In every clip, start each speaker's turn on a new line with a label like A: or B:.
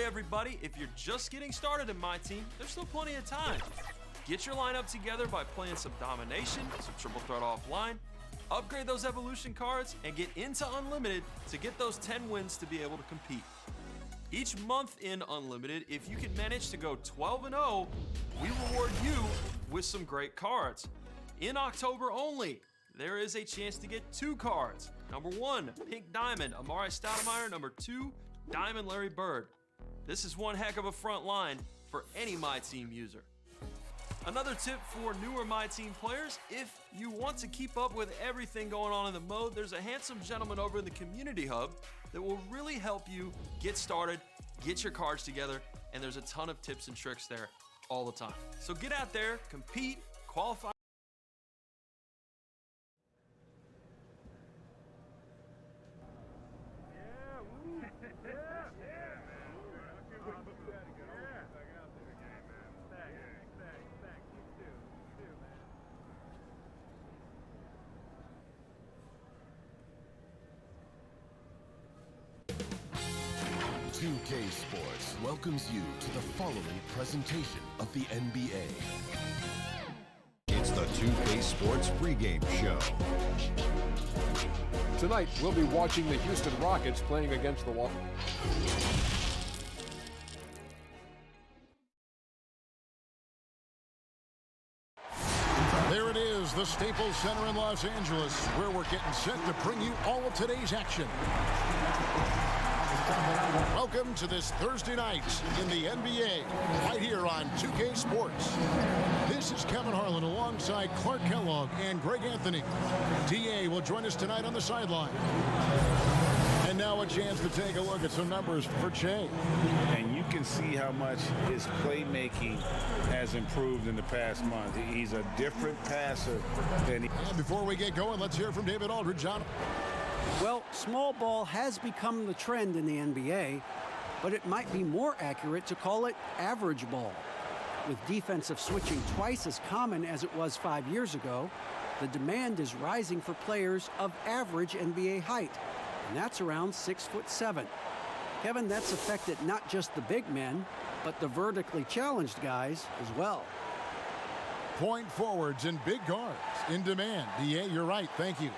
A: everybody, if you're just getting started in My Team, there's still plenty of time. Get your lineup together by playing some Domination, some Triple Threat offline, upgrade those Evolution cards, and get into Unlimited to get those 10 wins to be able to compete. Each month in Unlimited, if you can manage to go 12-0, we reward you with some great cards. In October only, there is a chance to get 2 cards. Number 1, Pink Diamond, Amari Stoudemire. Number 2, Diamond Larry Bird. This is one heck of a front line for any My Team user. Another tip for newer My Team players, if you want to keep up with everything going on in the mode, there's a handsome gentleman over in the Community Hub that will really help you get started, get your cards together, and there's a ton of tips and tricks there all the time. So get out there, compete, qualify.
B: $2K Sports welcomes you to the following presentation of the NBA. It's the $2K Sports pregame show.
C: Tonight, we'll be watching the Houston Rockets playing against the Wall.
D: There it is, the Staples Center in Los Angeles, where we're getting set to bring you all of today's action. Welcome to this Thursday night in the NBA, right here on 2K Sports. This is Kevin Harlan alongside Clark Kellogg and Greg Anthony. DA will join us tonight on the sideline. And now a chance to take a look at some numbers for Che.
E: And you can see how much his playmaking has improved in the past month. He's a different passer than he...
D: And before we get going, let's hear from David Aldridge. John.
F: Well, small ball has become the trend in the NBA, but it might be more accurate to call it average ball. With defensive switching twice as common as it was 5 years ago, the demand is rising for players of average NBA height, and that's around 6'7". Kevin, that's affected not just the big men, but the vertically challenged guys as well.
D: Point forwards and big guards in demand. DA, you're right. Thank you.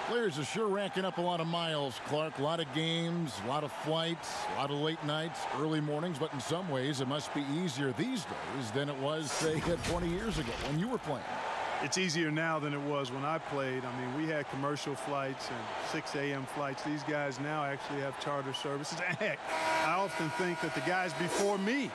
D: Players are sure racking up a lot of miles, Clark. A lot of games, a lot of flights, a lot of late nights, early mornings, but in some ways it must be easier these days than it was, say, 20 years ago when you were playing.
G: It's easier now than it was when I played. I mean, we had commercial flights and 6 a.m. flights. These guys now actually have charter services. Heck, I often think that the guys before me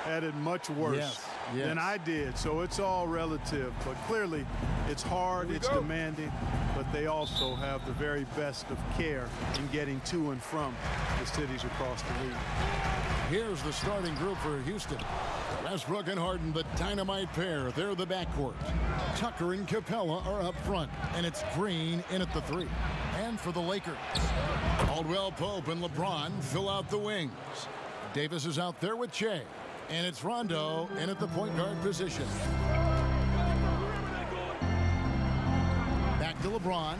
G: had it much worse than I did. So it's all relative. But clearly, it's hard, it's demanding, but they also have the very best of care in getting to and from the cities across the league.
D: Here's the starting group for Houston. Westbrook and Harden, the dynamite pair. They're the backcourt. Tucker and Capella are up front, and it's Green in at the 3. And for the Lakers, Caldwell Pope and LeBron fill out the wings. Davis is out there with Che, and it's Rondo in at the point guard position. Back to LeBron.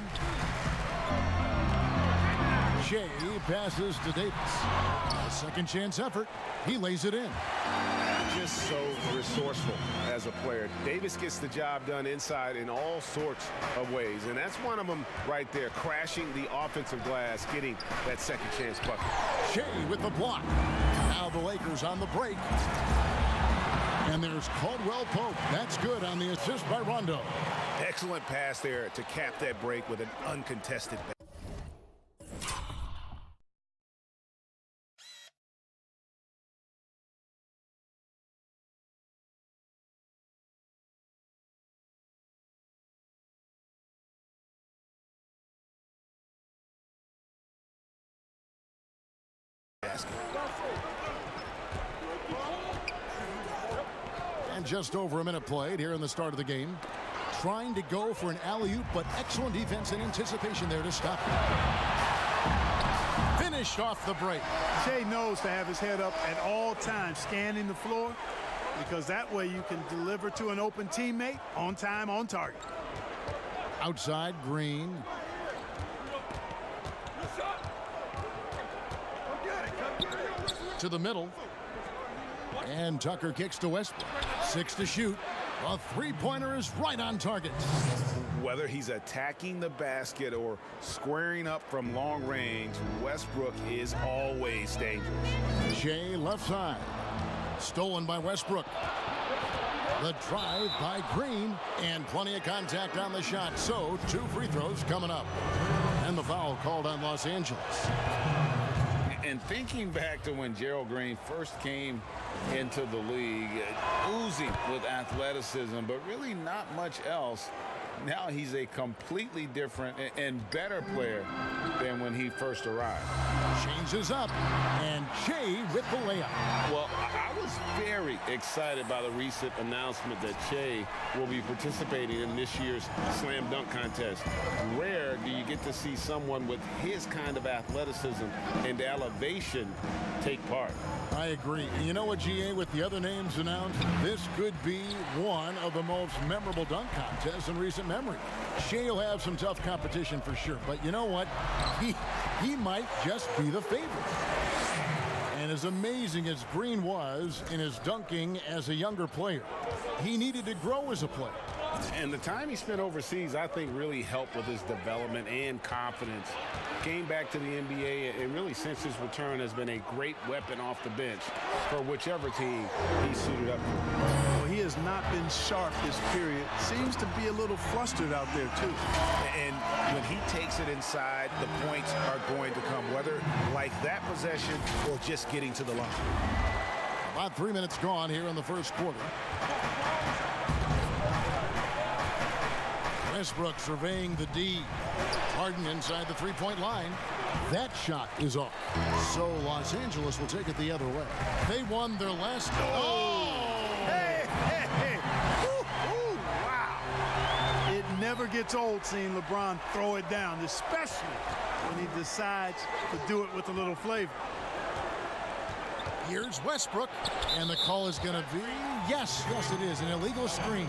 D: Che passes to Davis. A second chance effort. He lays it in.
E: Just so resourceful as a player. Davis gets the job done inside in all sorts of ways, and that's one of them right there, crashing the offensive glass, getting that second chance bucket.
D: Che with the block. Now the Lakers on the break. And there's Caldwell Pope. That's good on the assist by Rondo.
E: Excellent pass there to cap that break with an uncontested basket.
D: And just over a minute played here in the start of the game. Trying to go for an alley-oop, but excellent defense and anticipation there to stop it. Finished off the break.
G: Che knows to have his head up at all times, scanning the floor, because that way you can deliver to an open teammate on time, on target.
D: Outside, Green. To the middle. And Tucker kicks to Westbrook. 6 to shoot. A three-pointer is right on target.
E: Whether he's attacking the basket or squaring up from long range, Westbrook is always dangerous.
D: Shea left side. Stolen by Westbrook. The drive by Green, and plenty of contact on the shot. So 2 free throws coming up. And the foul called on Los Angeles.
H: And thinking back to when Gerald Green first came into the league, oozing with athleticism, but really not much else. Now he's a completely different and better player than when he first arrived.
D: Changes up, and Shea with the layup.
H: Well, I was very excited by the recent announcement that Shea will be participating in this year's slam dunk contest. Rare do you get to see someone with his kind of athleticism and elevation take part.
D: I agree. You know what, GA, with the other names announced, this could be one of the most memorable dunk contests in recent memory. Shea will have some tough competition for sure, but you know what? He might just be the favorite. And as amazing as Green was in his dunking as a younger player, he needed to grow as a player.
E: And the time he spent overseas, I think, really helped with his development and confidence. Came back to the NBA, and really since his return has been a great weapon off the bench for whichever team he's suited up for.
G: Well, he has not been sharp this period. Seems to be a little flustered out there, too.
E: And when he takes it inside, the points are going to come, whether like that possession or just getting to the line.
D: About 3 minutes gone here in the first quarter. Westbrook surveying the D. Harden inside the three-point line. That shot is off. So Los Angeles will take it the other way. They won their last.
G: Hey! Ooh, wow. It never gets old seeing LeBron throw it down, especially when he decides to do it with a little flavor.
D: Here's Westbrook, and the call is going to be, yes, it is, an illegal screen.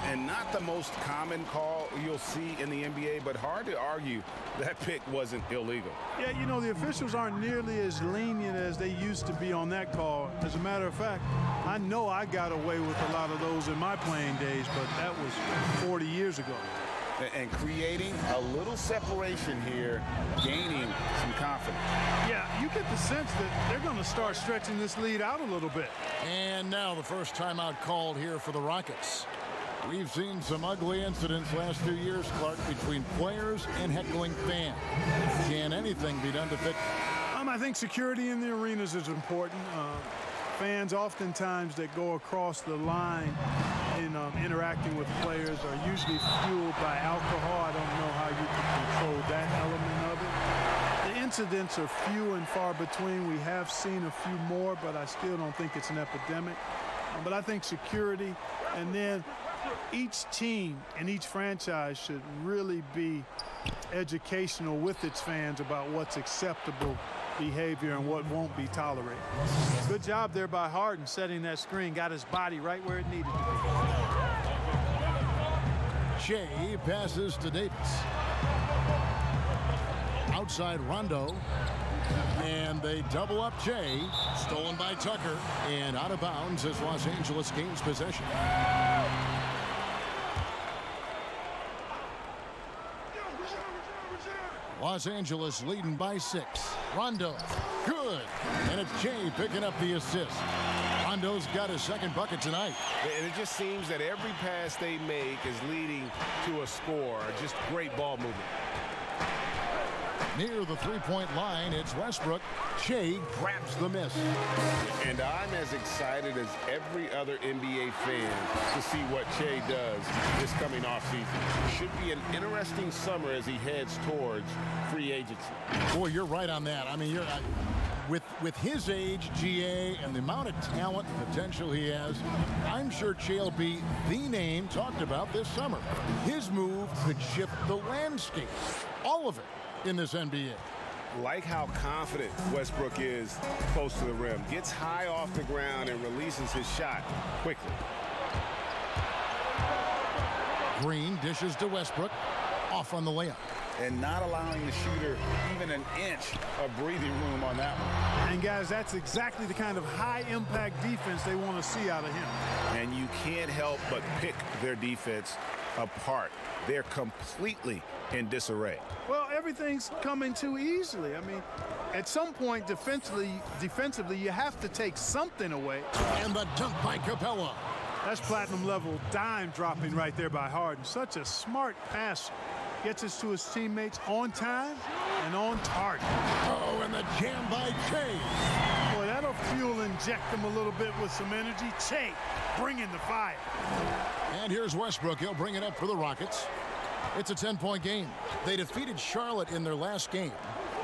E: And not the most common call you'll see in the NBA, but hard to argue that pick wasn't illegal.
G: Yeah, you know, the officials aren't nearly as lenient as they used to be on that call. As a matter of fact, I know I got away with a lot of those in my playing days, but that was 40 years ago.
E: And creating a little separation here, gaining some confidence.
G: Yeah, you get the sense that they're going to start stretching this lead out a little bit.
D: And now the first timeout called here for the Rockets. We've seen some ugly incidents last 2 years, Clark, between players and heckling fans. Can anything be done to fix it?
G: I think security in the arenas is important. Fans oftentimes that go across the line in interacting with players are usually fueled by alcohol. I don't know how you can control that element of it. The incidents are few and far between. We have seen a few more, but I still don't think it's an epidemic. But I think security, and then each team and each franchise should really be educational with its fans about what's acceptable behavior and what won't be tolerated. Good job there by Harden setting that screen, got his body right where it needed to be.
D: Shea passes to Davis. Outside Rondo. And they double up Shea. Stolen by Tucker. And out of bounds as Los Angeles gains possession. Los Angeles leading by 6. Rondo, good. And it's Shea picking up the assist. Rondo's got his second bucket tonight.
E: And it just seems that every pass they make is leading to a score. Just great ball movement.
D: Near the three-point line, it's Westbrook. Shea grabs the miss.
E: And I'm as excited as every other NBA fan to see what Shea does this coming offseason. Should be an interesting summer as he heads towards free agency.
D: Boy, you're right on that. I mean, with his age, GA, and the amount of talent and potential he has, I'm sure Shea will be the name talked about this summer. His move could shift the landscape, all of it, in this NBA.
E: Like how confident Westbrook is close to the rim. Gets high off the ground and releases his shot quickly.
D: Green dishes to Westbrook. off on the layup.
H: And not allowing the shooter even an inch of breathing room on that one.
G: And, guys, that's exactly the kind of high-impact defense they want to see out of him.
E: And you can't help but pick their defense apart. They're completely in disarray.
G: Well, everything's coming too easily. I mean, at some point defensively, you have to take something away.
D: And the dunk by Capella.
G: That's platinum-level dime dropping right there by Harden. Such a smart passer. Gets us to his teammates on time and on target.
D: Oh, and the jam by Chase.
G: Boy, that'll fuel inject them a little bit with some energy. Chase, bringing the fire.
D: And here's Westbrook. He'll bring it up for the Rockets. It's a 10-point game. They defeated Charlotte in their last game.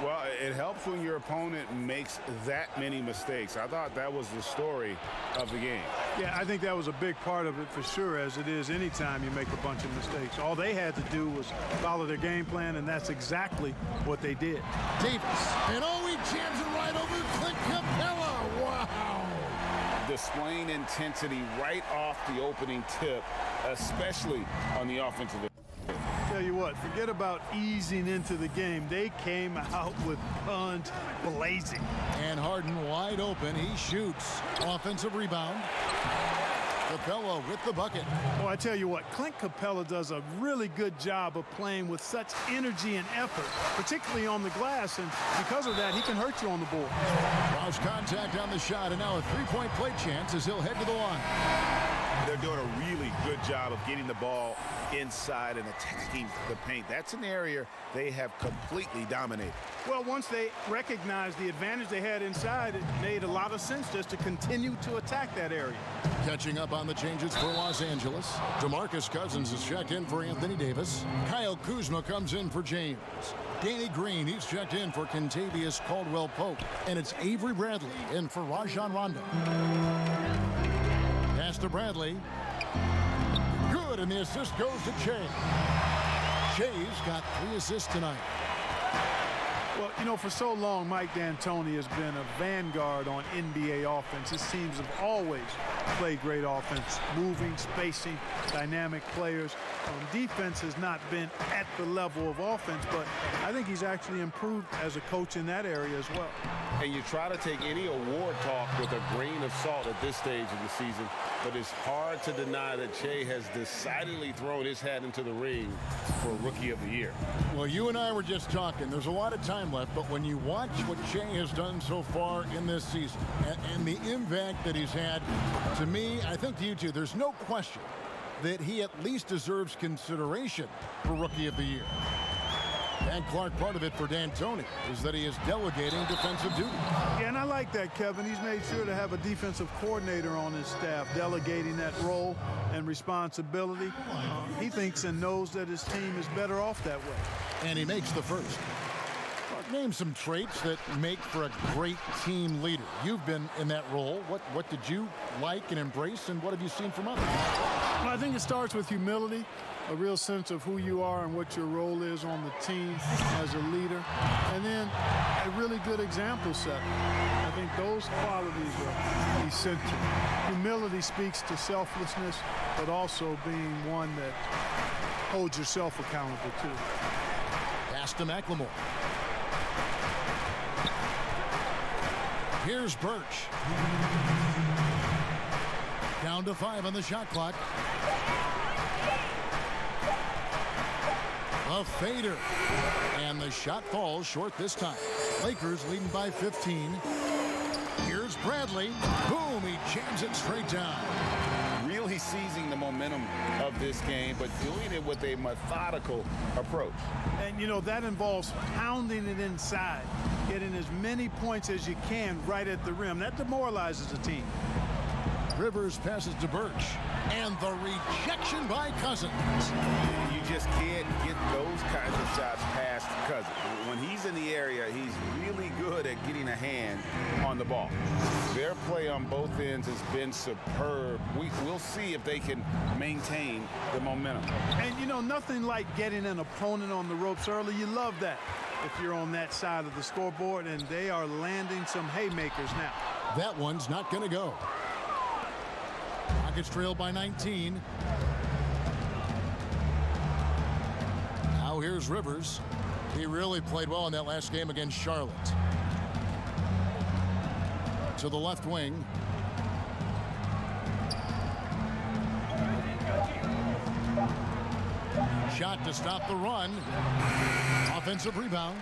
E: Well, it helps when your opponent makes that many mistakes. I thought that was the story of the game.
G: Yeah, I think that was a big part of it for sure, as it is anytime you make a bunch of mistakes. All they had to do was follow their game plan, and that's exactly what they did.
D: Davis. And he jams it right over Clint Capella. Wow.
H: Displaying intensity right off the opening tip, especially on the offensive end.
G: Tell you what, forget about easing into the game. They came out with guns blazing.
D: And Harden wide open. He shoots. Offensive rebound. Capella with the bucket.
G: Oh, I tell you what, Clint Capella does a really good job of playing with such energy and effort, particularly on the glass, and because of that, he can hurt you on the board.
D: Lost contact on the shot, and now a three-point play chance as he'll head to the line.
E: They're doing a really good job of getting the ball inside and attacking the paint. That's an area they have completely dominated.
G: Well, once they recognized the advantage they had inside, it made a lot of sense just to continue to attack that area.
D: Catching up on the changes for Los Angeles. DeMarcus Cousins is checked in for Anthony Davis. Kyle Kuzma comes in for James. Danny Green, he's checked in for Kentavious Caldwell-Pope. And it's Avery Bradley in for Rajon Rondo. Pass to Bradley. Good, and the assist goes to Shea. Shea's got 3 assists tonight.
G: Well, you know, for so long, Mike D'Antoni has been a vanguard on NBA offense. His teams have always played great offense, moving, spacing, dynamic players. Defense has not been at the level of offense, but I think he's actually improved as a coach in that area as well.
H: And you try to take any award talk with a grain of salt at this stage of the season, but it's hard to deny that Shea has decidedly thrown his hat into the ring for Rookie of the Year.
D: Well, you and I were just talking. There's a lot of time left, but when you watch what Shea has done so far in this season and the impact that he's had, to me, I think to you too, there's no question that he at least deserves consideration for Rookie of the Year. And Clark, part of it for D'Antoni is that he is delegating defensive duty.
G: Yeah, and I like that, Kevin. He's made sure to have a defensive coordinator on his staff, delegating that role and responsibility. He thinks and knows that his team is better off that way.
D: And he makes the first. Clark, name some traits that make for a great team leader. You've been in that role. What did you like and embrace, and what have you seen from others?
G: Well, I think it starts with humility, a real sense of who you are and what your role is on the team as a leader, and then a really good example set. I think those qualities are essential. Humility speaks to selflessness, but also being one that holds yourself accountable too.
D: Pass to McLemore. Here's Birch. Down to 5 on the shot clock. A fader. And the shot falls short this time. Lakers leading by 15. Here's Bradley. Boom, he jams it straight down.
H: Really seizing the momentum of this game, but doing it with a methodical approach.
G: And, you know, that involves pounding it inside, getting as many points as you can right at the rim. That demoralizes a team.
D: Rivers passes to Birch. And the rejection by Cousins.
E: You just can't get those kinds of shots past Cousins. When he's in the area, he's really good at getting a hand on the ball.
H: Their play on both ends has been superb. We'll see if they can maintain the momentum.
G: And, you know, nothing like getting an opponent on the ropes early. You love that if you're on that side of the scoreboard, and they are landing some haymakers now.
D: That one's not going to go. Rockets trail by 19. Now So here's Rivers. He really played well in that last game against Charlotte. To the left wing. Shot to stop the run. Offensive rebound.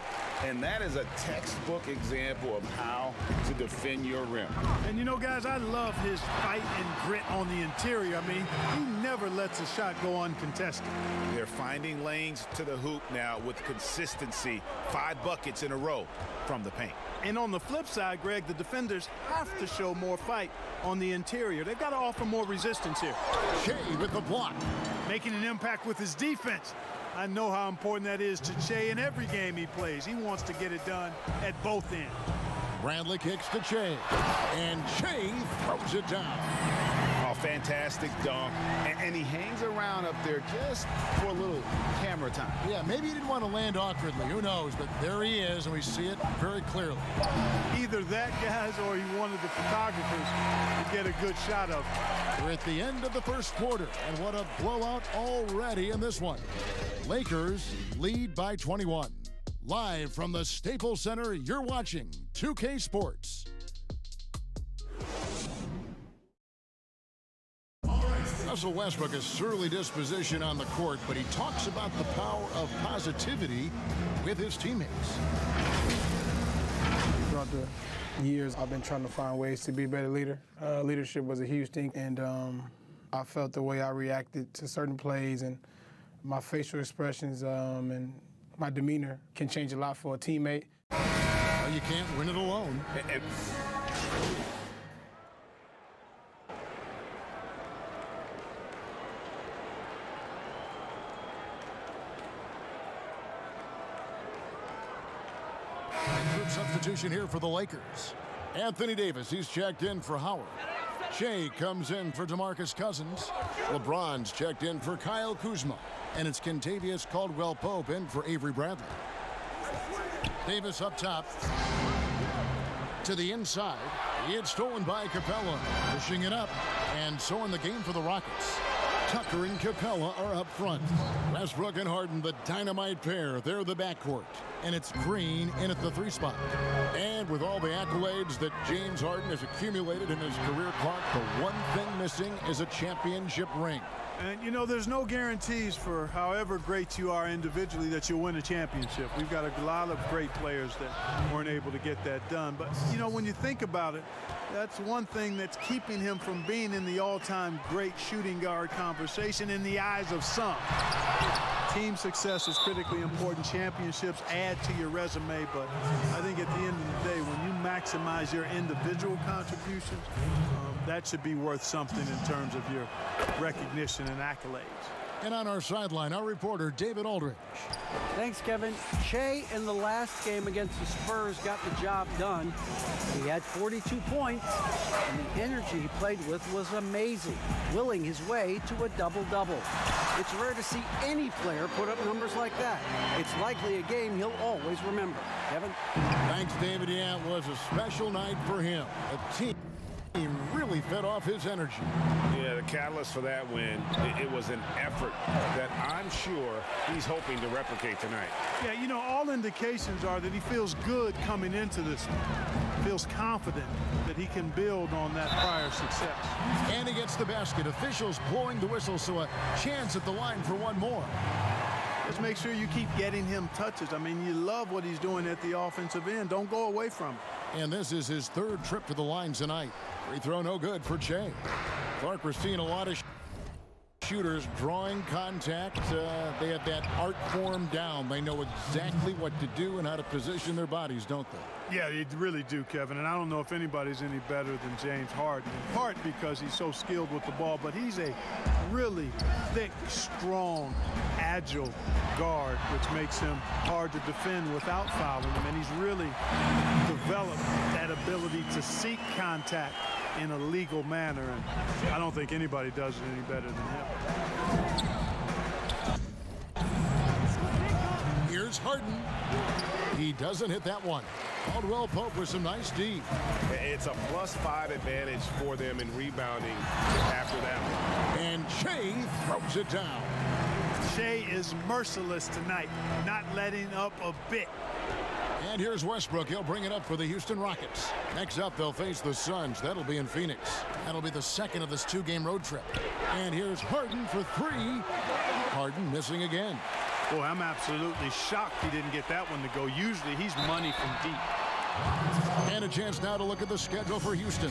H: And that is a textbook example of how to defend your rim.
G: And you know, guys, I love his fight and grit on the interior. I mean, he never lets a shot go uncontested.
E: They're finding lanes to the hoop now with consistency. 5 buckets in a row from the paint.
G: And on the flip side, Greg, the defenders have to show more fight on the interior. They've got to offer more resistance here.
D: Shea with the block.
G: Making an impact with his defense. I know how important that is to Shea in every game he plays. He wants to get it done at both ends.
D: Bradley kicks to Shea. And Shea throws it down.
E: Oh, fantastic dunk. And he hangs around up there just for a little camera time.
D: Yeah, maybe he didn't want to land awkwardly. Who knows? But there he is, and we see it very clearly.
G: Either that, guys, or he wanted the photographers to get a good shot of it.
D: We're at the end of the first quarter, and what a blowout already in this one. Lakers lead by 21. Live from the Staples Center, you're watching 2K Sports. Russell Westbrook has surly disposition on the court, but he talks about the power of positivity with his teammates.
I: Throughout the years, I've been trying to find ways to be a better leader. Leadership was a huge thing, and I felt the way I reacted to certain plays and my facial expressions and my demeanor can change a lot for a teammate.
D: Well, you can't win it alone. Group substitution here for the Lakers. Anthony Davis, he's checked in for Howard. Shea comes in for DeMarcus Cousins. LeBron's checked in for Kyle Kuzma. And it's Kentavious Caldwell-Pope in for Avery Bradley. Davis up top. To the inside. It's stolen by Capella. Pushing it up. And so in the game for the Rockets. Tucker and Capella are up front. Westbrook and Harden, the dynamite pair. They're the backcourt. And it's Green in at the 3 spot. And with all the accolades that James Harden has accumulated in his career, Clark, the one thing missing is a championship ring.
G: And, you know, there's no guarantees for however great you are individually that you'll win a championship. We've got a lot of great players that weren't able to get that done. But, you know, when you think about it, that's one thing that's keeping him from being in the all-time great shooting guard conversation in the eyes of some. Team success is critically important. Championships add to your resume, but I think at the end of the day, when you maximize your individual contributions, that should be worth something in terms of your recognition and accolades.
D: And on our sideline, our reporter, David Aldridge.
F: Thanks, Kevin. Shea in the last game against the Spurs got the job done. He had 42 points, and the energy he played with was amazing, willing his way to a double-double. It's rare to see any player put up numbers like that. It's likely a game he'll always remember. Kevin?
D: Thanks, David. Yeah, it was a special night for him. The team really fed off his energy.
E: Yeah, the catalyst for that win, it was an effort that I'm sure he's hoping to replicate tonight.
G: Yeah, you know, all indications are that he feels good coming into this one. Feels confident that he can build on that prior success.
D: And he gets the basket. Officials blowing the whistle, so a chance at the line for one more.
G: Just make sure you keep getting him touches. I mean, you love what he's doing at the offensive end. Don't go away from it.
D: And this is his 3rd trip to the line tonight. Free throw no good for Shea. Clark, we're seeing a lot of shooters drawing contact. They have that art form down. They know exactly what to do and how to position their bodies, don't they?
G: Yeah, they really do, Kevin. And I don't know if anybody's any better than James Harden, in part because he's so skilled with the ball, but he's a really thick, strong, agile guard, which makes him hard to defend without fouling him. And he's really developed that ability to seek contact in a legal manner, and I don't think anybody does it any better than him.
D: Here's Harden. He doesn't hit that one. Caldwell-Pope with some nice D.
E: It's a +5 advantage for them in rebounding after that one.
D: And Shea throws it down.
G: Shea is merciless tonight, not letting up a bit.
D: And here's Westbrook. He'll bring it up for the Houston Rockets. Next up, they'll face the Suns. That'll be in Phoenix. That'll be the second of this two-game road trip. And here's Harden for three. Harden missing again.
G: Boy, I'm absolutely shocked he didn't get that one to go. Usually he's money from deep.
D: And a chance now to look at the schedule for Houston.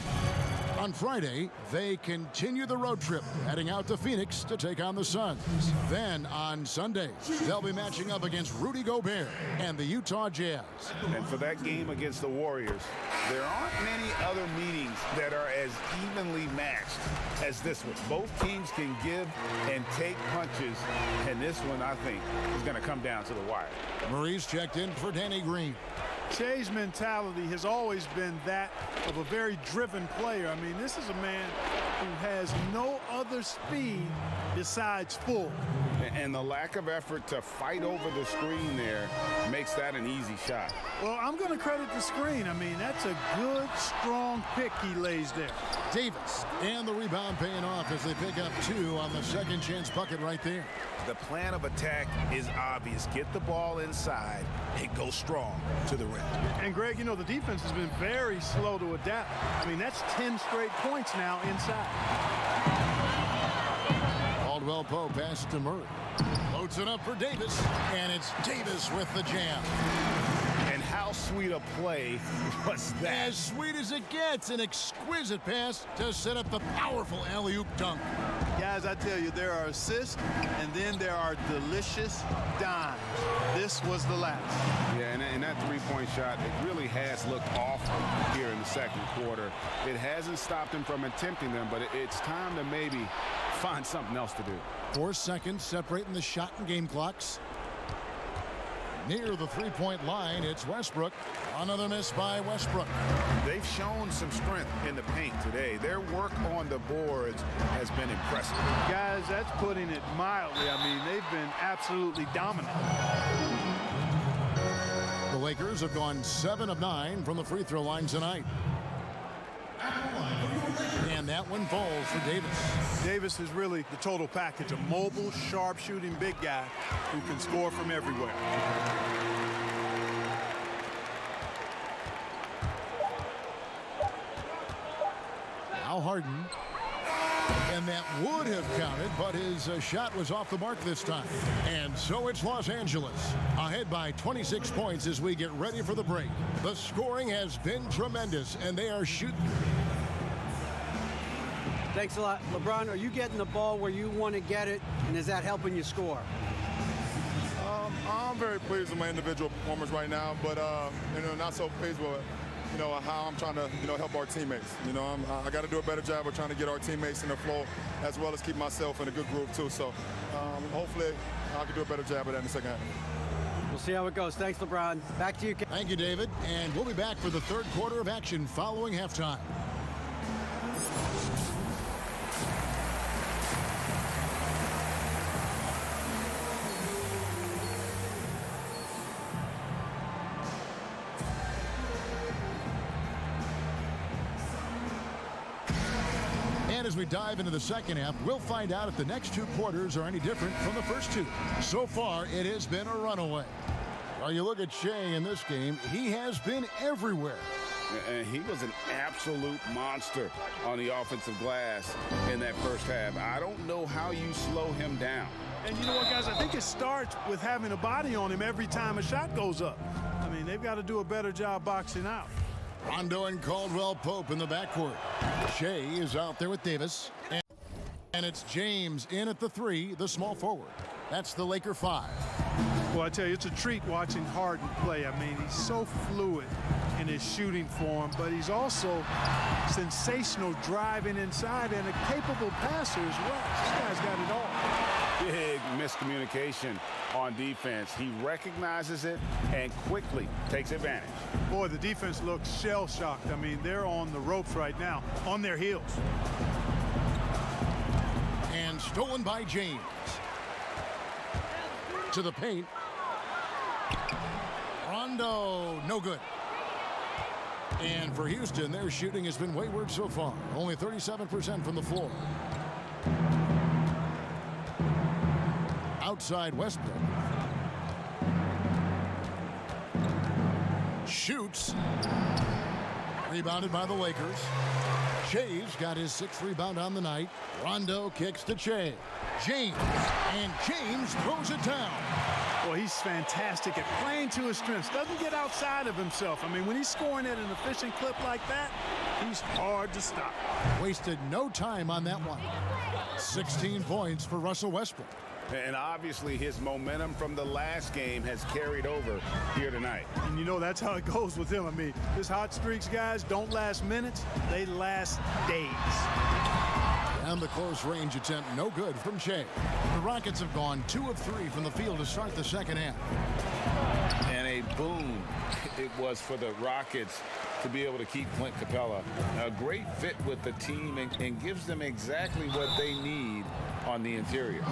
D: On Friday, they continue the road trip, heading out to Phoenix to take on the Suns. Then on Sunday, they'll be matching up against Rudy Gobert and the Utah Jazz.
E: And for that game against the Warriors, there aren't many other meetings that are as evenly matched as this one. Both teams can give and take punches, and this one, I think, is going to come down to the wire.
D: Maurice checked in for Danny Green.
G: Shea's mentality has always been that of a very driven player. I mean, this is a man who has no other speed besides full.
E: And the lack of effort to fight over the screen there makes that an easy shot.
G: Well, I'm going to credit the screen. I mean, that's a good, strong pick he lays there.
D: Davis, and the rebound paying off as they pick up two on the second chance bucket right there.
E: The plan of attack is obvious. Get the ball inside and go strong to the rim.
G: And, Greg, you know, the defense has been very slow to adapt. I mean, that's 10 straight points now inside.
D: Caldwell Pope passes to Murray. Loads it up for Davis, and it's Davis with the jam.
E: And how sweet a play was that?
D: As sweet as it gets, an exquisite pass to set up the powerful alley-oop dunk.
G: Guys, I tell you, there are assists, and then there are delicious dimes. This was the last.
E: Yeah, and that three-point shot, it really has looked off here in the second quarter. It hasn't stopped him from attempting them, but it's time to maybe find something else to do.
D: 4 seconds separating the shot and game clocks. Near the three-point line, it's Westbrook. Another miss by Westbrook.
E: They've shown some strength in the paint today. Their work on the boards has been impressive.
G: Guys, that's putting it mildly. I mean, they've been absolutely dominant.
D: The Lakers have gone 7 of 9 from the free throw line tonight. And that one falls for Davis.
G: Davis is really the total package, a mobile, sharp-shooting big guy who can score from everywhere.
D: Now Harden. And that would have counted, but his shot was off the mark this time. And so it's Los Angeles, ahead by 26 points as we get ready for the break. The scoring has been tremendous, and they are shooting.
F: Thanks a lot. LeBron, are you getting the ball where you want to get it, and is that helping you score?
J: I'm very pleased with my individual performance right now, but not so pleased with how I'm trying to help our teammates. I got to do a better job of trying to get our teammates in the flow, as well as keep myself in a good groove too. So hopefully I can do a better job of that in the second half.
F: We'll see how it goes. Thanks, LeBron. Back to you.
D: Thank you, David. And we'll be back for the third quarter of action following halftime. As we dive into the second half, we'll find out if the next 2 quarters are any different from the first 2. So far, it has been a runaway. Well, you look at Shea in this game, he has been everywhere.
E: And he was an absolute monster on the offensive glass in that first half. I don't know how you slow him down.
G: And you know what, guys? I think it starts with having a body on him every time a shot goes up. I mean, they've got to do a better job boxing out.
D: Rondo and Caldwell Pope in the backcourt. Shea is out there with Davis. And it's James in at the 3, the small forward. That's the Laker 5.
G: Well, I tell you, it's a treat watching Harden play. I mean, he's so fluid in his shooting form, but he's also sensational driving inside and a capable passer as well. This guy's got it all.
E: Big miscommunication on defense. He recognizes it and quickly takes advantage.
G: Boy, the defense looks shell-shocked. I mean, they're on the ropes right now, on their heels.
D: And stolen by James. To the paint. Rondo, no good. And for Houston, their shooting has been wayward so far. Only 37% from the floor. Outside Westbrook. Shoots. Rebounded by the Lakers. Shea's got his 6th rebound on the night. Rondo kicks to Shea. James. And James throws it down.
G: Well, he's fantastic at playing to his strengths. Doesn't get outside of himself. I mean, when he's scoring at an efficient clip like that, he's hard to stop.
D: Wasted no time on that one. 16 points for Russell Westbrook.
E: And obviously his momentum from the last game has carried over here tonight.
G: And you know that's how it goes with him. I mean, his hot streaks, guys, don't last minutes. They last days.
D: And the close range attempt, no good from Shea. The Rockets have gone 2 of 3 from the field to start the second half.
H: And a boom it was for the Rockets to be able to keep Clint Capella. A great fit with the team and gives them exactly what they need on the interior.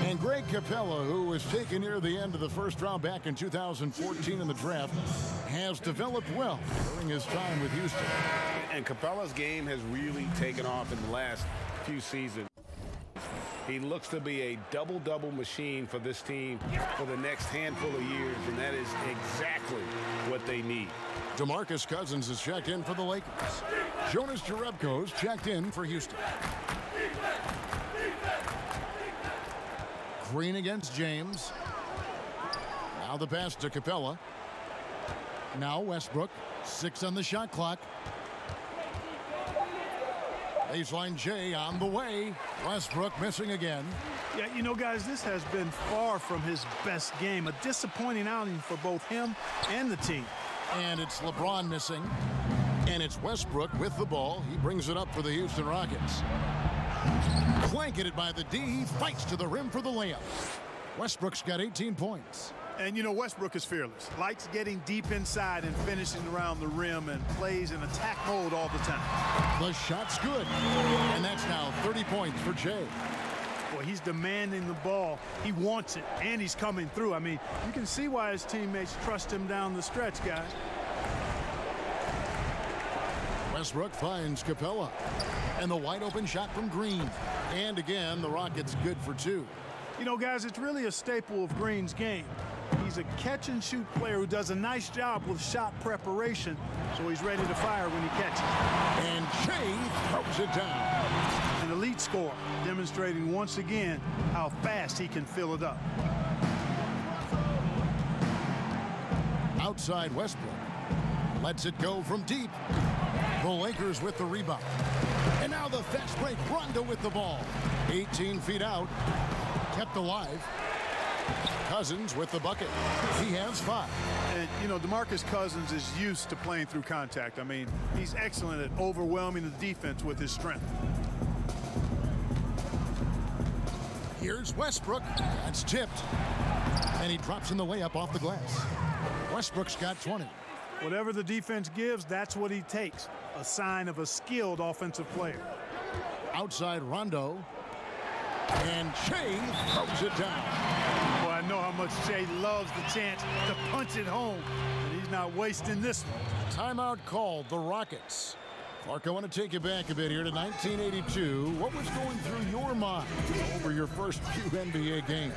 D: And Greg Capella, who was taken near the end of the first round back in 2014 in the draft, has developed well during his time with Houston.
E: And Capella's game has really taken off in the last few seasons. He looks to be a double-double machine for this team for the next handful of years, and that is exactly what they need.
D: DeMarcus Cousins is checked in for the Lakers. Jonas Jerebko's checked in for Houston. Green against James. Now the pass to Capella. Now Westbrook. 6 on the shot clock. Baseline J on the way. Westbrook missing again.
G: Yeah, you know, guys, this has been far from his best game. A disappointing outing for both him and the team.
D: And it's LeBron missing. And it's Westbrook with the ball. He brings it up for the Houston Rockets. Blanketed by the D. He fights to the rim for the layup. Westbrook's got 18 points.
G: And, you know, Westbrook is fearless. Likes getting deep inside and finishing around the rim and plays in attack mode all the time.
D: The shot's good. And that's now 30 points for Jay.
G: Boy, he's demanding the ball. He wants it, and he's coming through. I mean, you can see why his teammates trust him down the stretch, guys.
D: Westbrook finds Capella. And the wide open shot from Green. And again, the Rockets good for 2.
G: You know, guys, it's really a staple of Green's game. He's a catch-and-shoot player who does a nice job with shot preparation, so he's ready to fire when he catches.
D: And Shea throws it down.
G: An elite scorer, demonstrating once again how fast he can fill it up.
D: Outside Westbrook. Lets it go from deep. The Lakers with the rebound. And now the fast break. Rondo with the ball. 18 feet out. Kept alive. Cousins with the bucket. He has 5.
G: And, you know, DeMarcus Cousins is used to playing through contact. I mean, he's excellent at overwhelming the defense with his strength.
D: Here's Westbrook. That's tipped. And he drops in the layup off the glass. Westbrook's got 20.
G: Whatever the defense gives, that's what he takes. A sign of a skilled offensive player.
D: Outside Rondo. And Shea throws it down.
G: Boy, I know how much Shea loves the chance to punch it home, and he's not wasting this one.
D: Timeout called, the Rockets. Clark, I want to take you back a bit here to 1982. What was going through your mind over your first few NBA games?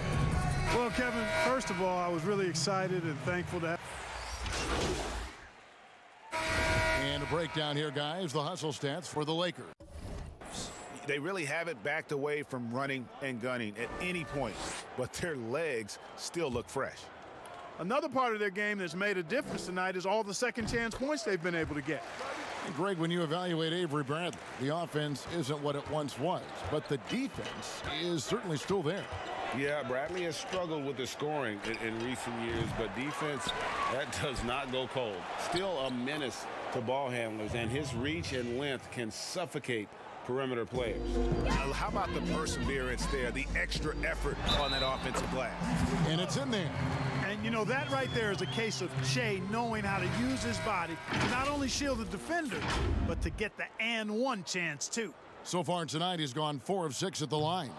G: Well, Kevin, first of all, I was really excited and thankful to have.
D: And a breakdown here, guys. The hustle stats for the Lakers.
E: They really haven't backed away from running and gunning at any point, but their legs still look fresh.
G: Another part of their game that's made a difference tonight is all the second chance points they've been able to get.
D: And Greg, when you evaluate Avery Bradley, the offense isn't what it once was, but the defense is certainly still there.
E: Yeah, Bradley has struggled with the scoring in recent years, but defense, that does not go cold. Still a menace to ball handlers, and his reach and length can suffocate perimeter players. How about the perseverance there, the extra effort on that offensive glass?
D: And it's in there.
G: And, you know, that right there is a case of Shea knowing how to use his body to not only shield the defender, but to get the and one chance, too.
D: So far tonight, he's gone 4 of 6 at the line.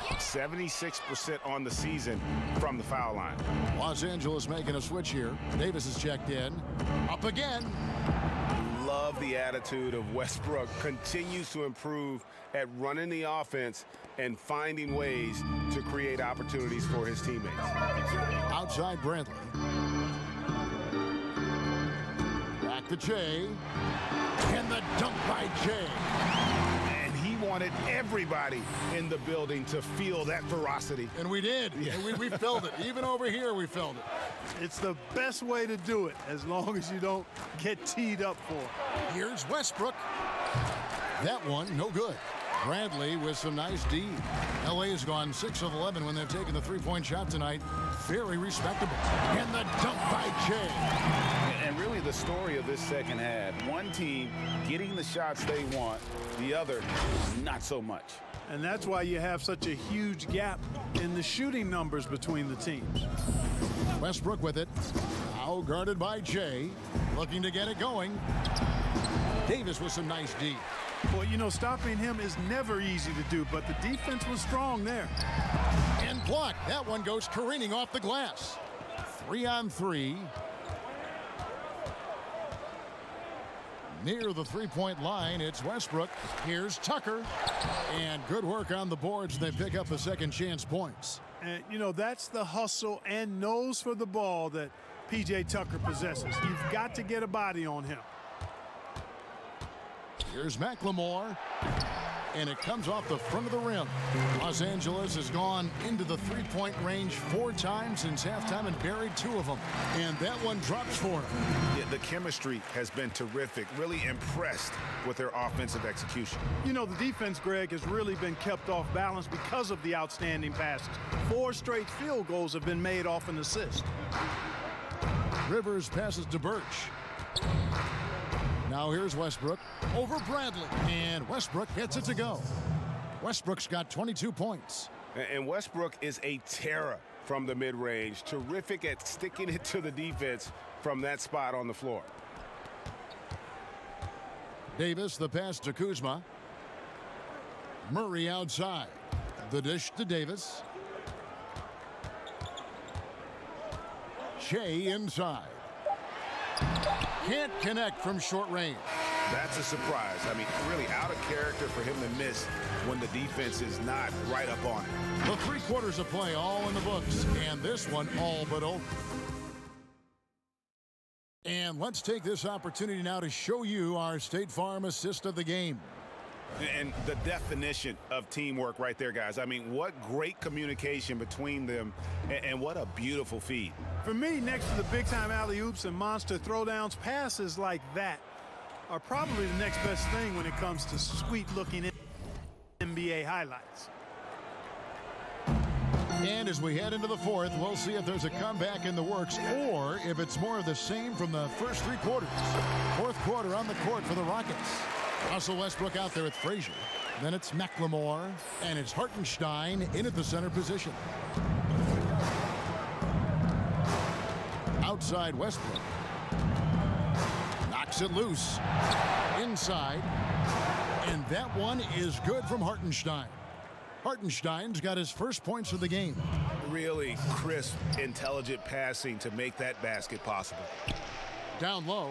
E: 76% on the season from the foul line.
D: Los Angeles making a switch here. Davis is checked in. Up again.
E: Love love the attitude of Westbrook. Continues to improve at running the offense and finding ways to create opportunities for his teammates.
D: Outside Bradley. Back to Jay. And the dunk by Jay.
E: And he wanted everybody in the building to feel that ferocity.
D: And we did. Yeah. And we felt it. Even over here, we felt it.
G: It's the best way to do it, as long as you don't get teed up for it.
D: Here's Westbrook. That one, no good. Bradley with some nice D. LA has gone 6 of 11 when they've taken the three-point shot tonight. Very respectable. And the dunk by Jay.
H: And really the story of this second half, one team getting the shots they want, the other not so much.
G: And that's why you have such a huge gap in the shooting numbers between the teams.
D: Westbrook with it. Now guarded by Jay. Looking to get it going. Davis with some nice D.
G: Well, you know, stopping him is never easy to do, but the defense was strong there.
D: And blocked. That one goes careening off the glass. 3-on-3. Near the three-point line, it's Westbrook. Here's Tucker. And good work on the boards. They pick up the second chance points.
G: And, you know, that's the hustle and nose for the ball that P.J. Tucker possesses. You've got to get a body on him.
D: Here's McLemore, and it comes off the front of the rim. Los Angeles has gone into the three-point range 4 times since halftime and buried 2 of them. And that one drops for him.
E: Yeah, the chemistry has been terrific. Really impressed with their offensive execution.
G: You know, the defense, Greg, has really been kept off balance because of the outstanding passes. 4 straight field goals have been made off an assist.
D: Rivers passes to Birch. Now here's Westbrook over Bradley, and Westbrook gets it to go. Westbrook's got 22 points.
E: And Westbrook is a terror from the mid-range. Terrific at sticking it to the defense from that spot on the floor.
D: Davis, the pass to Kuzma. Murray outside. The dish to Davis. Shea inside. Can't connect from short range.
E: That's a surprise. I mean, really out of character for him to miss when the defense is not right up on it.
D: The 3 quarters of play all in the books, and this one all but over. And let's take this opportunity now to show you our State Farm assist of the game.
E: And the definition of teamwork right there, guys. I mean, what great communication between them, and what a beautiful feed.
G: For me, next to the big-time alley-oops and monster throwdowns, passes like that are probably the next best thing when it comes to sweet-looking NBA highlights.
D: And as we head into the 4th, we'll see if there's a comeback in the works or if it's more of the same from the first 3 quarters. 4th quarter on the court for the Rockets. Russell Westbrook out there with Frazier. Then it's McLemore, and it's Hartenstein in at the center position. Outside Westbrook. Knocks it loose. Inside. And that one is good from Hartenstein. Hartenstein's got his first points of the game.
E: Really crisp, intelligent passing to make that basket possible.
D: Down low.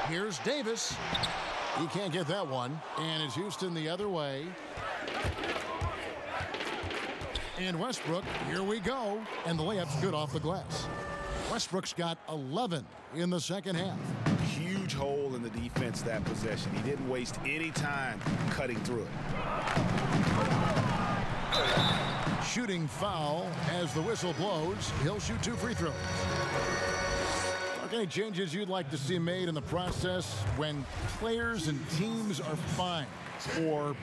D: Here's Davis. He can't get that one. And it's Houston the other way. And Westbrook, here we go. And the layup's good off the glass. Westbrook's got 11 in the second half.
E: Huge hole in the defense that possession. He didn't waste any time cutting through it.
D: Shooting foul as the whistle blows. He'll shoot 2 free throws. Any changes you'd like to see made in the process when players and teams are fined, or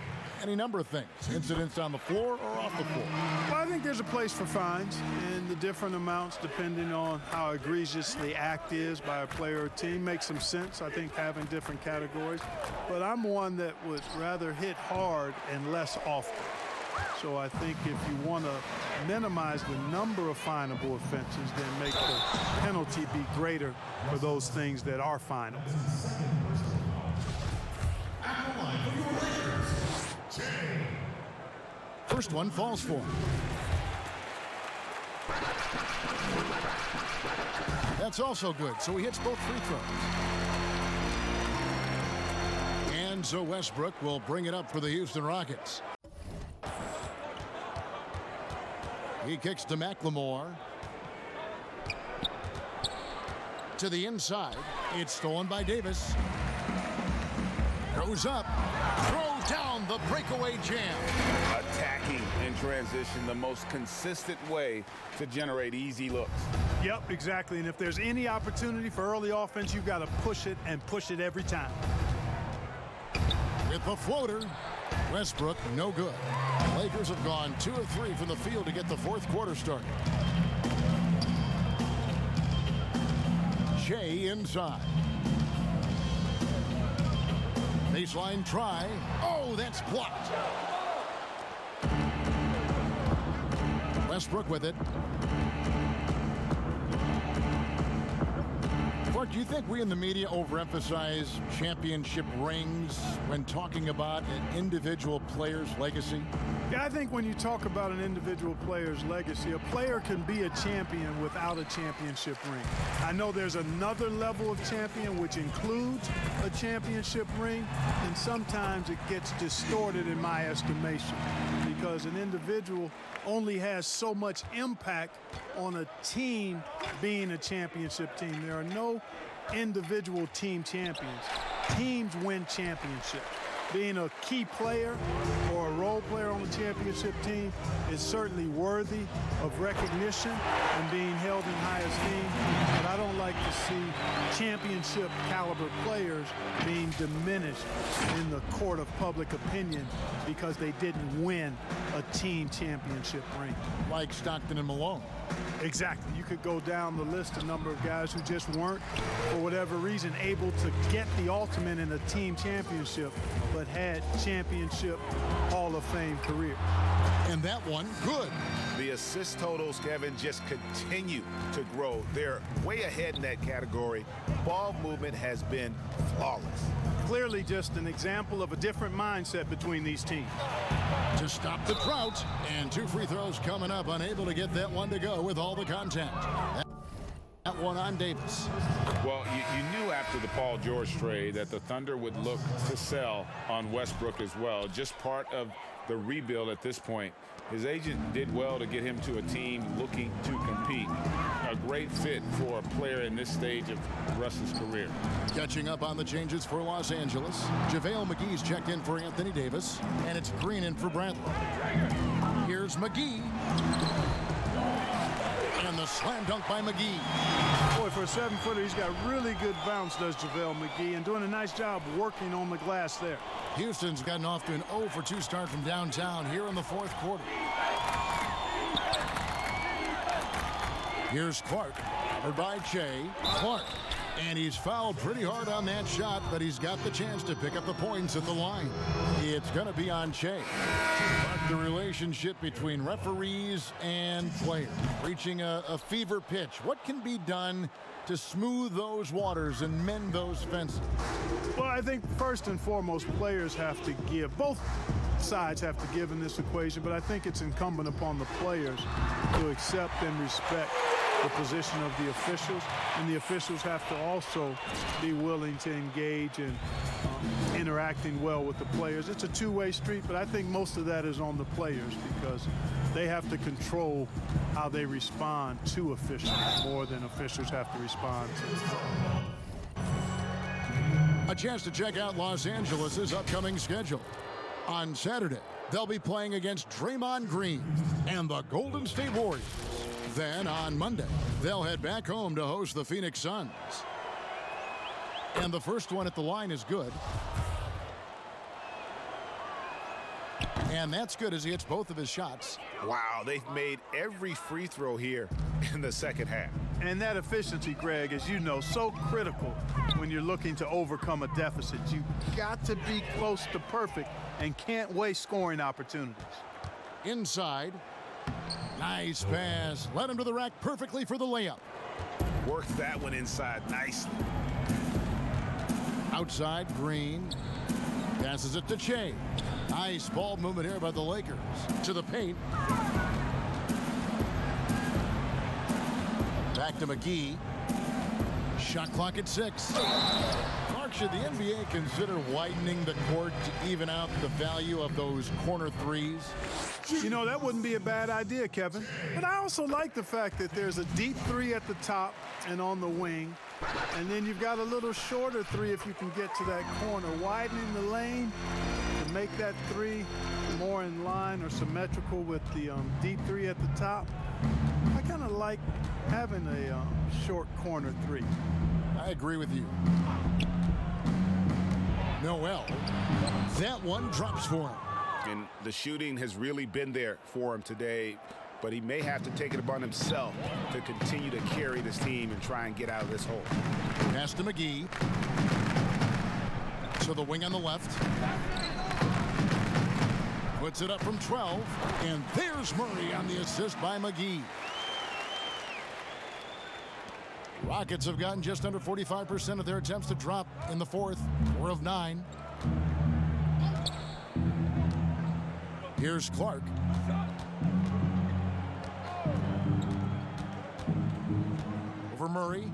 D: any number of things, incidents on the floor or off the floor?
G: Well, I think there's a place for fines and the different amounts depending on how egregious the act is by a player or team makes some sense. I think having different categories, but I'm one that would rather hit hard and less often. So I think if you want to minimize the number of finable offenses, then make the penalty be greater for those things that are finable.
D: First one falls for him. That's also good, so he hits both free throws. And so Westbrook will bring it up for the Houston Rockets. He kicks to McLemore. To the inside. It's stolen by Davis. Goes up. Throws down the breakaway jam.
H: Attacking in transition, the most consistent way to generate easy looks.
G: Yep, exactly. And if there's any opportunity for early offense, you've got to push it and push it every time.
D: With the floater, Westbrook no good. Lakers have gone 2 of 3 from the field to get the fourth quarter started. Shea inside. Baseline try. Oh, that's blocked. Westbrook with it. Clark, do you think we in the media overemphasize championship rings when talking about an individual player's legacy?
G: Yeah, I think when you talk about an individual player's legacy, a player can be a champion without a championship ring. I know there's another level of champion which includes a championship ring, and sometimes it gets distorted in my estimation because an individual only has so much impact on a team being a championship team. There are no individual team champions. Teams win championships. Being a key player or a role player on the championship team is certainly worthy of recognition and being held in high esteem, but I don't like to see championship caliber players being diminished in the court of public opinion because they didn't win a team championship ring.
D: Like Stockton and Malone.
G: Exactly. You could go down the list, a number of guys who just weren't, for whatever reason, able to get the ultimate in a team championship, but had championship Hall of Fame career.
D: And that one, good.
E: The assist totals, Kevin, just continue to grow. They're way ahead in that category. Ball movement has been flawless.
G: Clearly just an example of a different mindset between these teams.
D: To stop the drought, and 2 free throws coming up, unable to get that one to go with all the contact. That one on Davis.
H: Well, you knew after the Paul George trade that the Thunder would look to sell on Westbrook as well. Just part of the rebuild at this point. His agent did well to get him to a team looking to compete. A great fit for a player in this stage of Russ's career.
D: Catching up on the changes for Los Angeles. JaVale McGee's checked in for Anthony Davis, and it's Green in for Bradley. Here's McGee. And the slam dunk by McGee.
G: Boy, for a 7-footer, he's got really good bounce, does JaVale McGee, and doing a nice job working on the glass there.
D: Houston's gotten off to an 0 for 2 start from downtown here in the fourth quarter. Here's Clark, covered by Shea. Clark, and he's fouled pretty hard on that shot, but he's got the chance to pick up the points at the line. It's going to be on Shea. But the relationship between referees and players reaching a fever pitch. What can be done to smooth those waters and mend those fences?
G: Well, I think first and foremost, players have to give. Both sides have to give in this equation, but I think it's incumbent upon the players to accept and respect the position of the officials, and the officials have to also be willing to engage in interacting well with the players. It's a two-way street, but I think most of that is on the players because they have to control how they respond to officials more than officials have to respond to.
D: A chance to check out Los Angeles' upcoming schedule. On Saturday, they'll be playing against Draymond Green and the Golden State Warriors. Then on Monday, they'll head back home to host the Phoenix Suns. And the first one at the line is good. And that's good as he hits both of his shots.
E: Wow, they've made every free throw here in the second half.
G: And that efficiency, Greg, as you know, so critical when you're looking to overcome a deficit. You've got to be close to perfect and can't waste scoring opportunities.
D: Inside. Nice pass. Led him to the rack perfectly for the layup.
E: Worked that one inside nicely.
D: Outside, Green. Passes it to Shea. Nice ball movement here by the Lakers. To the paint. Back to McGee. Shot clock at 6. Clark Should the NBA consider widening the court to even out the value of those corner threes?
G: You know, that wouldn't be a bad idea, Kevin. But I also like the fact that there's a deep three at the top and on the wing. And then you've got a little shorter three if you can get to that corner. Widening the lane to make that three more in line or symmetrical with the deep three at the top. I kind of like having a short corner three.
D: I agree with you. Noel, that one drops for him.
E: And the shooting has really been there for him today, but he may have to take it upon himself to continue to carry this team and try and get out of this hole.
D: Pass to McGee. To the wing on the left. Puts it up from 12, and there's Murray on the assist by McGee. Rockets have gotten just under 45% of their attempts to drop in the fourth, 4 of 9. Here's Clark. Over Murray.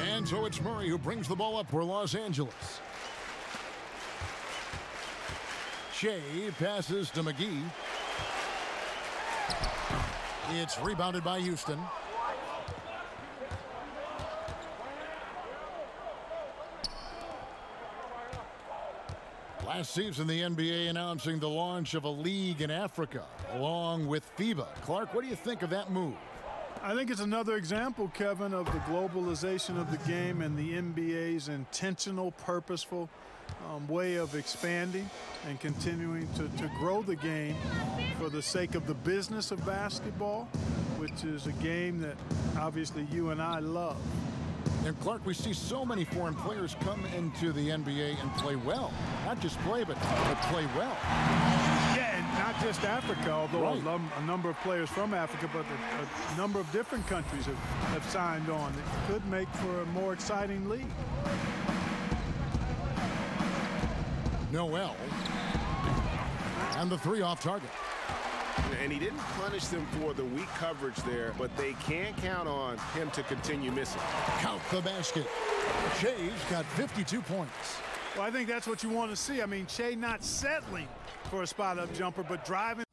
D: And so it's Murray who brings the ball up for Los Angeles. Shea passes to McGee. It's rebounded by Houston. Last season, the NBA announcing the launch of a league in Africa, along with FIBA. Clark, what do you think of that move?
G: I think it's another example, Kevin, of the globalization of the game and the NBA's intentional, purposeful way of expanding and continuing to grow the game for the sake of the business of basketball, which is a game that obviously you and I love.
D: And Clark, we see so many foreign players come into the NBA and play well. Not just play, but play well.
G: Yeah, and not just Africa, although a number of players from Africa, but a number of different countries have signed on. It could make for a more exciting league.
D: Noel. And the three off target.
E: And he didn't punish them for the weak coverage there, but they can't count on him to continue missing.
D: Count the basket. Shea's got 52 points.
G: Well, I think that's what you want to see. I mean, Shea not settling for a spot-up jumper, but driving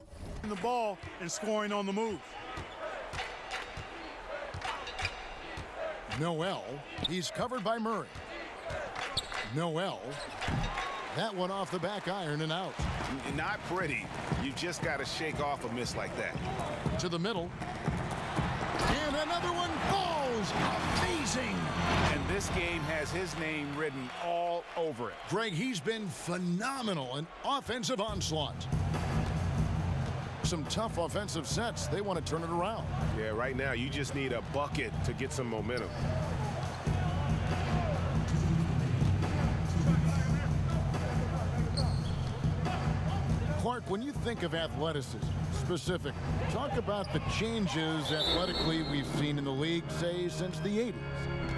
G: the ball and scoring on the move.
D: Noel. He's covered by Murray. Noel. That one off the back iron and out.
E: Not pretty. You just got to shake off a miss like that.
D: To the middle. And another one falls. Amazing.
E: And this game has his name written all over it.
D: Greg, he's been phenomenal. An offensive onslaught. Some tough offensive sets. They want to turn it around.
E: Yeah, right now you just need a bucket to get some momentum.
D: Clark, when you think of athleticism, specific, talk about the changes athletically we've seen in the league, say, since the 80s.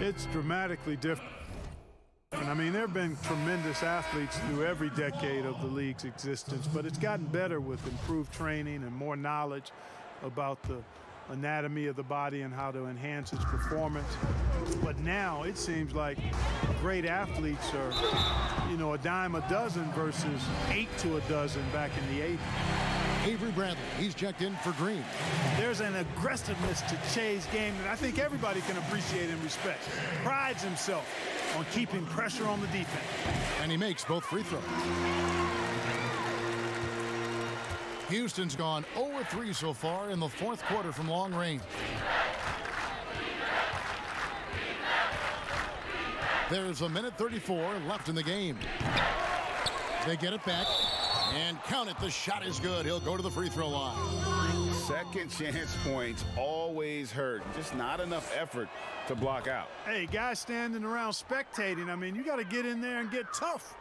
G: It's dramatically different. I mean, there have been tremendous athletes through every decade of the league's existence, but it's gotten better with improved training and more knowledge about the anatomy of the body and how to enhance its performance. But now it seems like great athletes are, you know, a dime a dozen versus 8 to a dozen back in the 80s.
D: Avery Bradley, he's checked in for Green.
G: There's an aggressiveness to Shea's game that I think everybody can appreciate and respect. Prides himself on keeping pressure on the defense.
D: And he makes both free throws. Houston's gone 0-3 so far in the fourth quarter from long range. There's a minute 34 left in the game. They get it back. And count it, the shot is good. He'll go to the free throw line.
H: Second chance points always hurt. Just not enough effort to block out.
G: Hey, guys standing around spectating, I mean, you got to get in there and get tough.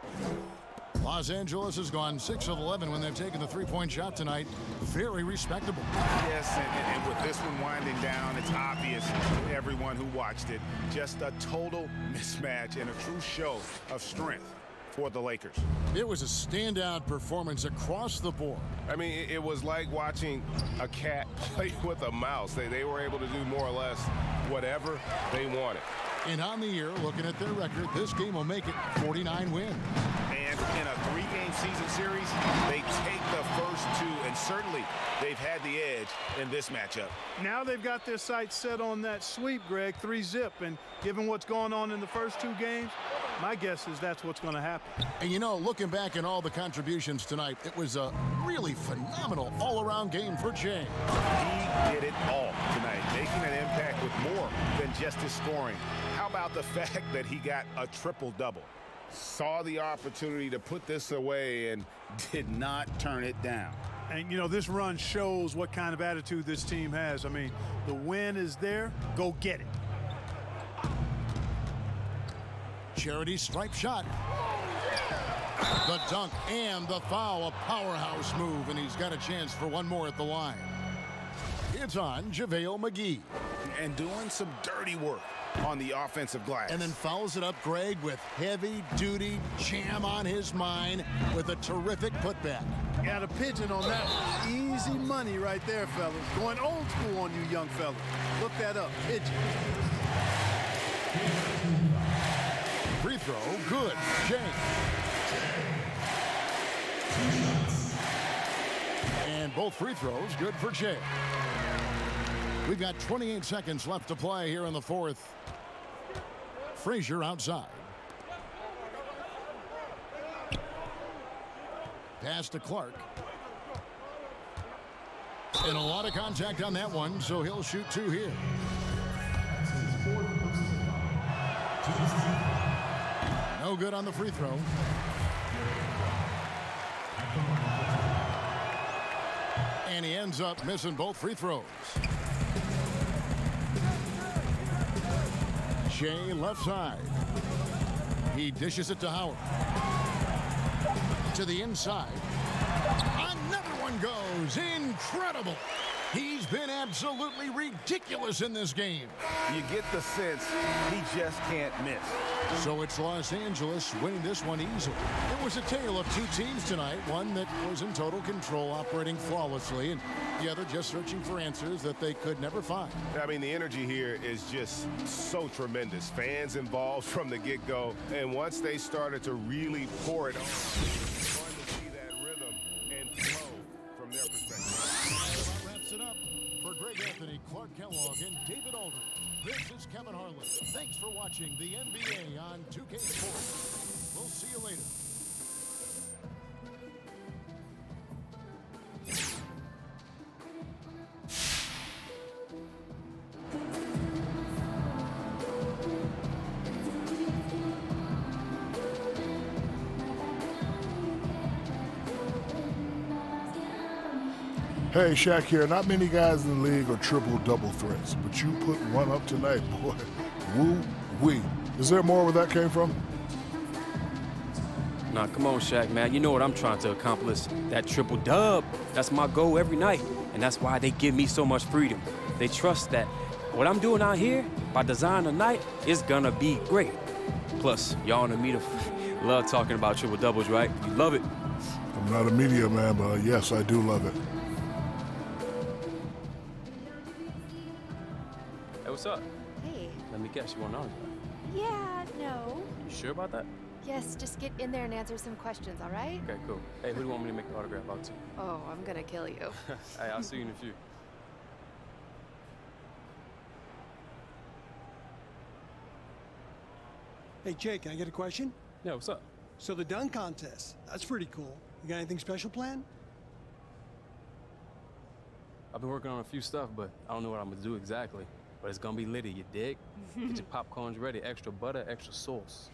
D: Los Angeles has gone 6 of 11 when they've taken the three-point shot tonight. Very respectable.
E: Yes, and with this one winding down, it's obvious to everyone who watched it. Just a total mismatch and a true show of strength for the Lakers.
D: It was a standout performance across the board.
E: I mean, it was like watching a cat play with a mouse. They were able to do more or less whatever they wanted.
D: And on the year, looking at their record, this game will make it 49 wins.
E: And in a 3-game season series, they take the first 2, and certainly they've had the edge in this matchup.
G: Now they've got their sights set on that sweep, Greg, 3-zip. And given what's going on in the first 2 games, my guess is that's what's going to happen.
D: And you know, looking back at all the contributions tonight, it was a really phenomenal all-around game for Jay.
E: He did it all tonight, making an impact with more than just his scoring. How about the fact that he got a triple-double? Saw the opportunity to put this away and
H: Did not turn it down.
G: And, you know, this run shows what kind of attitude this team has. I mean, the win is there. Go get it.
D: Charity stripe shot. The dunk and the foul, a powerhouse move, and he's got a chance for one more at the line. It's on JaVale McGee.
E: and doing some dirty work on the offensive glass.
D: And then follows it up, Greg, with heavy-duty jam on his mind with a terrific putback.
G: Got a pigeon on that one. Easy money right there, fellas. Going old school on you young fellas. Look that up. Pigeon.
D: Free throw, good. James. And both free throws good for Jay. We've got 28 seconds left to play here in the fourth. Frazier outside. Pass to Clark. And a lot of contact on that one, so he'll shoot two here. No good on the free throw. And he ends up missing both free throws. Shea left side. He dishes it to Howard. To the inside. Another one goes. Incredible. He's been absolutely ridiculous in this game.
E: You get the sense he just can't miss.
D: So it's Los Angeles winning this one easily. It was a tale of two teams tonight. One that was in total control, operating flawlessly, and the other just searching for answers that they could never find.
E: I mean, the energy here is just so tremendous. Fans involved from the get-go, and once they started to really pour it on, you're going to see that rhythm and flow from their perspective.
D: That wraps it up for Greg Anthony, Clark Kellogg, and David Aldridge. This is Kevin Harlan. Thanks for watching the NBA on 2K Sports. We'll see you later.
K: Hey, Shaq here. Not many guys in the league are triple-double threats, but you put one up tonight, boy. Woo-wee. Is there more where that came from?
L: Nah, come on, Shaq, man. You know what I'm trying to accomplish. That triple dub. That's my goal every night. And that's why they give me so much freedom. They trust that what I'm doing out here by design tonight is gonna be great. Plus, y'all in the media love talking about triple doubles, right? You love it.
K: I'm not a media man, but yes, I do love it.
L: Hey, what's up?
M: Hey.
L: Let me guess, you want an autograph?
M: Yeah, no.
L: You sure about that?
M: Yes, just get in there and answer some questions, all right?
L: Okay, cool. Hey, who do you want me to make the autograph out to?
M: Oh, I'm gonna kill you.
L: Hey, I'll see you in a few.
N: Hey, Jake, can I get a question?
L: Yeah, what's up?
N: So the dunk contest, that's pretty cool. You got anything special planned?
L: I've been working on a few stuff, but I don't know what I'm gonna do exactly. But it's gonna be litty, you dig? Get your popcorns ready, extra butter, extra sauce.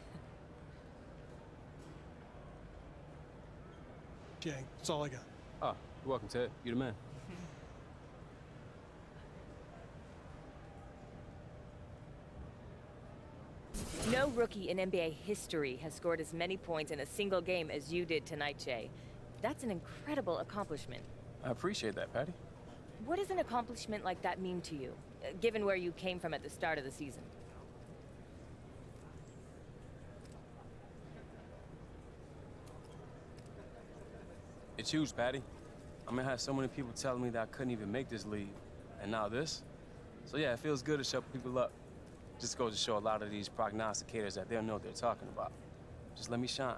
N: Jake, that's all I got.
L: Ah, you're welcome, Ted. You the man.
O: No rookie in NBA history has scored as many points in a single game as you did tonight, Jay. That's an incredible accomplishment.
L: I appreciate that, Patty.
O: What does an accomplishment like that mean to you, given where you came from at the start of the season?
L: It's huge, Patty. I mean, I had so many people telling me that I couldn't even make this league, and now this. So yeah, it feels good to show people up. Just goes to show a lot of these prognosticators that they don't know what they're talking about. Just let me shine.